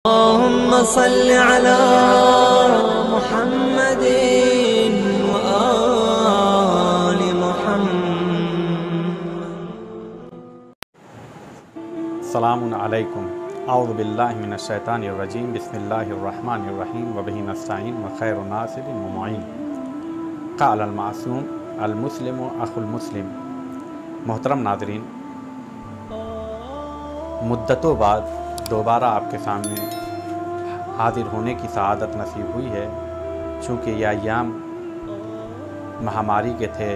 अल्लाहुम्मा सल्लि अला मुहम्मदिन व आलि मुहम्मद। सलामुन अलैकुम। औज़ु बिल्लाहि मिनश शैतानिर रजीम। बिस्मिल्लाहिर रहमानिर रहीम व बिही नस्तईन व खैरुन नासिरिन व मुईन। क़ालल मासूम अल मुस्लिमु अखुल मुस्लिम। मोहतरम नाज़रीन, मुद्दतों बाद दोबारा आपके सामने हाजिर होने की सआदत नसीब हुई है। चूँकि ये अय्याम महामारी के थे,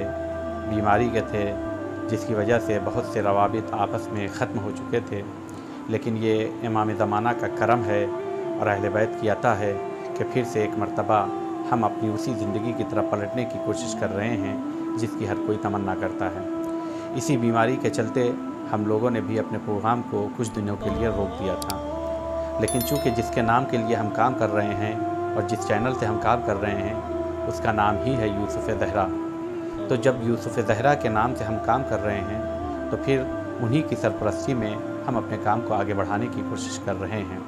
बीमारी के थे, जिसकी वजह से बहुत से रवाबित आपस में ख़त्म हो चुके थे। लेकिन ये इमाम ज़माना का करम है और अहले बैत की अता है कि फिर से एक मर्तबा हम अपनी उसी ज़िंदगी की तरफ पलटने की कोशिश कर रहे हैं जिसकी हर कोई तमन्ना करता है। इसी बीमारी के चलते हम लोगों ने भी अपने प्रोग्राम को कुछ दिनों के लिए रोक दिया था। लेकिन चूँकि जिसके नाम के लिए हम काम कर रहे हैं और जिस चैनल से हम काम कर रहे हैं उसका नाम ही है यूसुफ़ ज़हरा, तो जब यूसुफ़ ज़हरा के नाम से हम काम कर रहे हैं तो फिर उन्हीं की सरपरस्ती में हम अपने काम को आगे बढ़ाने की कोशिश कर रहे हैं।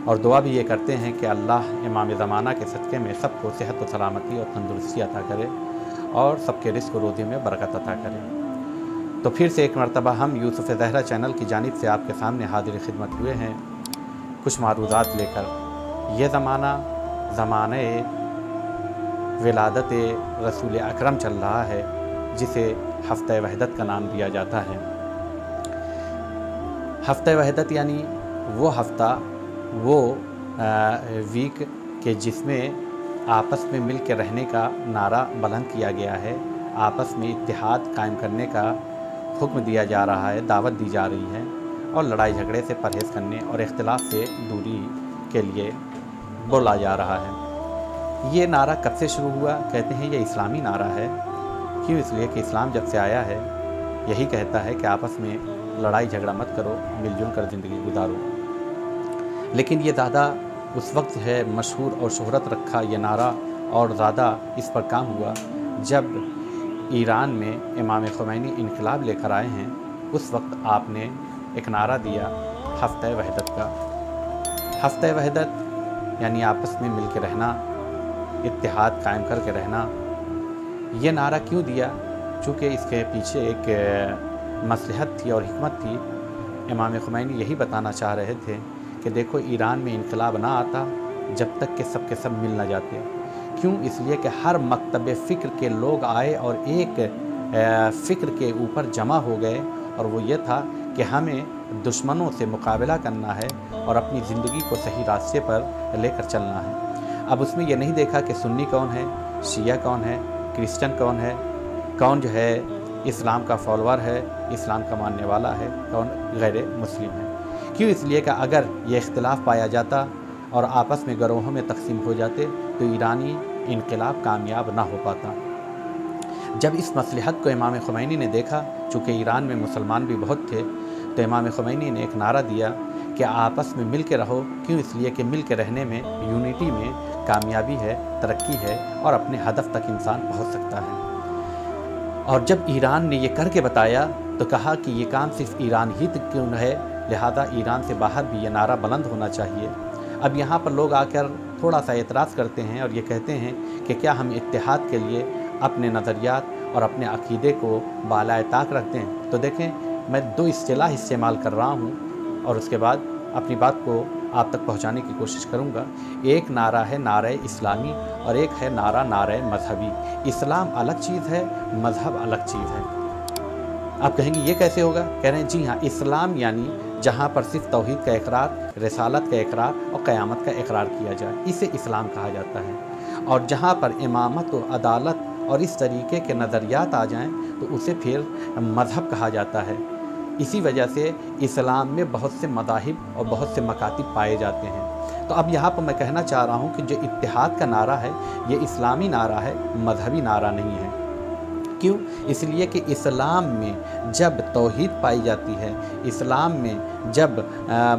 और दुआ भी ये करते हैं कि अल्लाह इमाम ज़माना के सदक़े में सबको सेहत व सलामती और तंदुरुस्ती अता करे और सबके रिज़्क़ व रोज़ी में बरकत अता करे। तो फिर से एक मरतबा हम यूसुफ़ ज़हरा चैनल की जानिब से आपके सामने हाज़िर खिदमत हुए हैं कुछ मारूज़ात लेकर। ये ज़माना ज़माने विलादत रसूल अकरम चल रहा है, जिसे हफ़्ते वहदत का नाम दिया जाता है। हफ़्ते वहदत यानी वो हफ़्ता, वो वीक के जिसमें आपस में मिल के रहने का नारा बुलंद किया गया है, आपस में इत्तेहाद कायम करने का हुक्म दिया जा रहा है, दावत दी जा रही है और लड़ाई झगड़े से परहेज़ करने और इख्तिलाफ से दूरी के लिए बोला जा रहा है। ये नारा कब से शुरू हुआ? कहते हैं ये इस्लामी नारा है। क्यों? इसलिए कि इस्लाम जब से आया है यही कहता है कि आपस में लड़ाई झगड़ा मत करो, मिलजुल कर ज़िंदगी गुजारो। लेकिन ये ज़्यादा उस वक्त है मशहूर और शोहरत रखा ये नारा, और ज़्यादा इस पर काम हुआ जब ईरान में इमाम ख़ुमैनी इनकलाब लेकर आए हैं। उस वक्त आपने एक नारा दिया हफ़्ते वहदत का। हफ़्ते वहदत यानी आपस में मिल के रहना, इत्तेहाद कायम करके रहना। ये नारा क्यों दिया? चूँकि इसके पीछे एक मसलहत थी और हिकमत थी। इमाम ख़ुमैनी यही बताना चाह रहे थे कि देखो, ईरान में इनकलाब ना आता जब तक कि सब के सब मिल ना जाते। क्यों? इसलिए कि हर मकतब फ़िक्र के लोग आए और एक फ़िक्र के ऊपर जमा हो गए, और वो ये था कि हमें दुश्मनों से मुकाबला करना है और अपनी ज़िंदगी को सही रास्ते पर लेकर चलना है। अब उसमें ये नहीं देखा कि सुन्नी कौन है, शिया कौन है, क्रिश्चन कौन है, कौन जो है इस्लाम का फॉलोअर है, इस्लाम का मानने वाला है, कौन गैर मुस्लिम है। क्यों? इसलिए कि अगर ये इख्तिलाफ पाया जाता और आपस में गिरोहों में तकसीम हो जाते तो ईरानी इनकलाब कामयाब ना हो पाता। जब इस मसलहत को इमाम ख़ुमैनी ने देखा, चूँकि ईरान में मुसलमान भी बहुत थे, तो इमाम ख़ुमैनी ने एक नारा दिया कि आपस में मिल के रहो। क्यों? इसलिए कि मिल के रहने में, यूनिटी में कामयाबी है, तरक्की है और अपने हदफ तक इंसान पहुँच सकता है। और जब ईरान ने ये करके बताया तो कहा कि ये काम सिर्फ ईरान ही तक क्यों है, लिहाजा ईरान से बाहर भी ये नारा बुलंद होना चाहिए। अब यहाँ पर लोग आकर थोड़ा सा एतराज़ करते हैं और ये कहते हैं कि क्या हम इत्तेहाद के लिए अपने नज़रियात और अपने अक़ीदे को बालाए ताक रखते हैं? तो देखें, मैं दो इस्तिलाह इस्तेमाल कर रहा हूँ और उसके बाद अपनी बात को आप तक पहुँचाने की कोशिश करूँगा। एक नारा है नारे इस्लामी और एक है नारा नारे मजहबी। इस्लाम अलग चीज़ है, मज़हब अलग चीज़ है। आप कहेंगे ये कैसे होगा? कह रहे हैं जी हाँ, इस्लाम यानी जहाँ पर सिर्फ तौहीद का इकरार, रिसालत का इकरार और क़यामत का इकरार किया जाए, इसे इस्लाम कहा जाता है। और जहाँ पर इमामत और अदालत और इस तरीके के नज़रियात आ जाएं तो उसे फिर मज़हब कहा जाता है। इसी वजह से इस्लाम में बहुत से मज़ाहिब और बहुत से मकातिब पाए जाते हैं। तो अब यहाँ पर मैं कहना चाह रहा हूँ कि जो इत्तेहाद का नारा है ये इस्लामी नारा है, मजहबी नारा नहीं है। क्यों? इसलिए कि इस्लाम में जब तौहीद पाई जाती है, इस्लाम में जब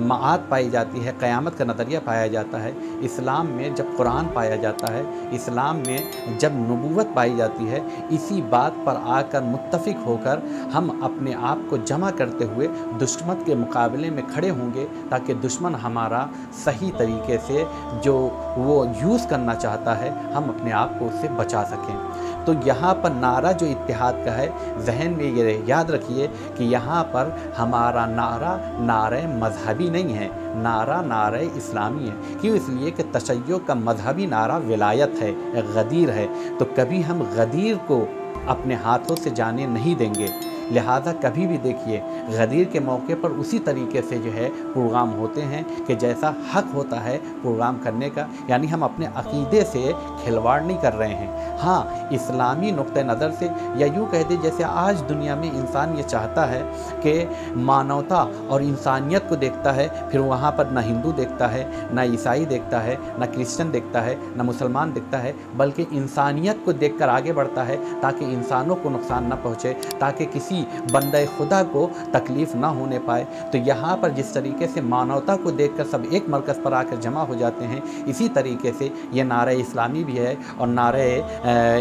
मआद पाई जाती है, क़यामत का नज़रिया पाया जाता है, इस्लाम में जब कुरान पाया जाता है, इस्लाम में जब नबूवत पाई जाती है, इसी बात पर आकर मुत्तफ़िक होकर हम अपने आप को जमा करते हुए दुश्मन के मुकाबले में खड़े होंगे, ताकि दुश्मन हमारा सही तरीके से जो वो यूज़ करना चाहता है हम अपने आप को उससे बचा सकें। तो यहाँ पर नारा जो इत्तिहाद का है, जहन में ये याद रखिए कि यहाँ पर हमारा नारा नारे मजहबी नहीं है, नारा नारे इस्लामी है। क्यों? इसलिए कि तशय्यो का मजहबी नारा विलायत है, गदीर है, तो कभी हम गदीर को अपने हाथों से जाने नहीं देंगे। लिहाजा कभी भी देखिए गदीर के मौके पर उसी तरीके से जो है प्रोग्राम होते हैं कि जैसा हक होता है प्रोग्राम करने का, यानी हम अपने अक़ीदे से खिलवाड़ नहीं कर रहे हैं। हाँ, इस्लामी नुक्ते नज़र से, या यूँ कह दें जैसे आज दुनिया में इंसान ये चाहता है कि मानवता और इंसानियत को देखता है, फिर वहाँ पर ना हिंदू देखता है, ना ईसाई देखता है, ना क्रिश्चियन देखता है, ना मुसलमान देखता है, बल्कि इंसानियत को देखकर आगे बढ़ता है ताकि इंसानों को नुकसान न पहुँचे, ताकि किसी बंदे खुदा को तकलीफ़ ना होने पाए। तो यहाँ पर जिस तरीके से मानवता को देखकर सब एक मरकज़ पर आकर जमा हो जाते हैं, इसी तरीके से ये नारे इस्लामी भी है और नारे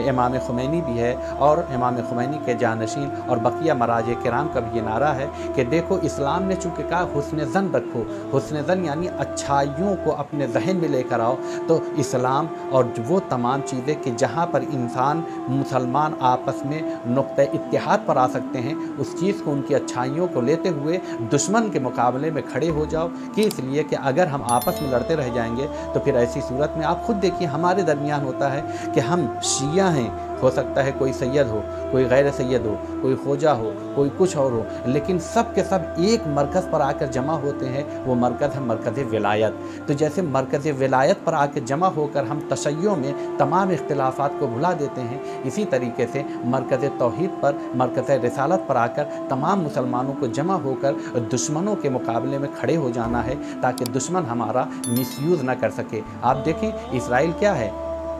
इमाम खुमैनी भी है, और इमाम खुमैनी के जानशीन और बकिया मराजे किराम का भी ये नारा है कि देखो इस्लाम ने चूँकि कहा हुस्न ज़न रखो, हुस्न ज़न यानी अच्छाइयों को अपने जहन में लेकर आओ, तो इस्लाम और वो तमाम चीज़ें कि जहाँ पर इंसान मुसलमान आपस में नुक्ते इत्तिहाद पर आ सकते हैं, उस चीज़ को, उनकी अच्छाइयों को लेते हुए दुश्मन के मुकाबले में खड़े हो जाओ। कि इसलिए कि अगर हम आपस में लड़ते रह जाएंगे तो फिर ऐसी सूरत में आप खुद देखिए हमारे दरमियान होता है कि हम शिया हैं, हो सकता है कोई सैयद हो, कोई गैर सैयद हो, कोई खोजा हो, कोई कुछ और हो, लेकिन सब के सब एक मरकज़ पर आकर जमा होते हैं, वो मरकज़ है मरकज़ विलायत। तो जैसे मरकज़ विलायत पर आकर जमा होकर हम तशय्यो में तमाम इख्तिलाफ़ात को भुला देते हैं, इसी तरीके से मरकज़ तौहीद पर, मरकज़ रिसालत पर आकर तमाम मुसलमानों को जमा होकर दुश्मनों के मुकाबले में खड़े हो जाना है, ताकि दुश्मन हमारा मिसयूज़ ना कर सके। आप देखें इसराइल क्या है,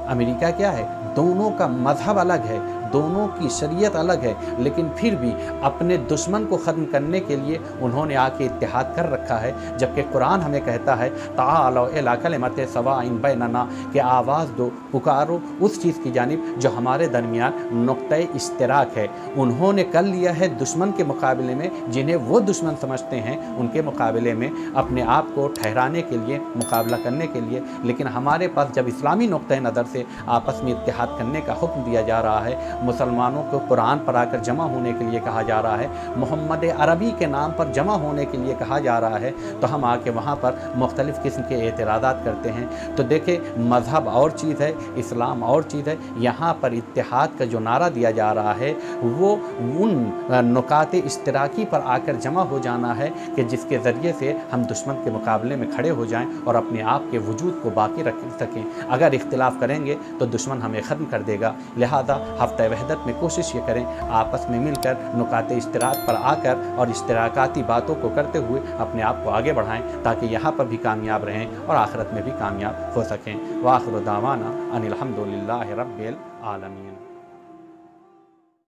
अमेरिका क्या है, दोनों का मज़हब अलग है, दोनों की शरीयत अलग है, लेकिन फिर भी अपने दुश्मन को ख़त्म करने के लिए उन्होंने आके इत्तिहाद कर रखा है। जबकि कुरान हमें कहता है ताअलौ इला कलिमतिन सवाइन बैनना, कि आवाज़ दो, पुकारो उस चीज़ की जानिब जो हमारे दरमियान नुक्ते इश्तिराक है। उन्होंने कर लिया है दुश्मन के मुकाबले में, जिन्हें वो दुश्मन समझते हैं उनके मुकाबले में अपने आप को ठहराने के लिए, मुकाबला करने के लिए। लेकिन हमारे पास जब इस्लामी नुक्ते नज़र से आपस में इत्तिहाद करने का हुक्म दिया जा रहा है, मुसलमानों को कुरान पर आकर जमा होने के लिए कहा जा रहा है, मोहम्मद अरबी के नाम पर जमा होने के लिए कहा जा रहा है, तो हम आके वहाँ पर मुख्तलिफ़ किस्म के एतराज़ात करते हैं। तो देखें मज़हब और चीज़ है, इस्लाम और चीज़ है। यहाँ पर इत्तिहाद का जो नारा दिया जा रहा है वो उन नुकाते इश्तिराकी पर आकर जमा हो जाना है कि जिसके ज़रिए से हम दुश्मन के मुकाबले में खड़े हो जाएँ और अपने आप के वजूद को बाकी रख सकें। अगर इख्तिलाफ़ करेंगे तो दुश्मन हमें ख़त्म कर देगा। लिहाजा हफ्ता वहदत में कोशिश ये करें आपस में मिलकर नुकाते इश्तिराक पर आकर और इश्तिराकाती बातों को करते हुए अपने आप को आगे बढ़ाएं, ताकि यहाँ पर भी कामयाब रहें और आखिरत में भी कामयाब हो सकें। व आखिर दावाना अनिल हम्दुलिल्लाहि रब्बिल आलमीन।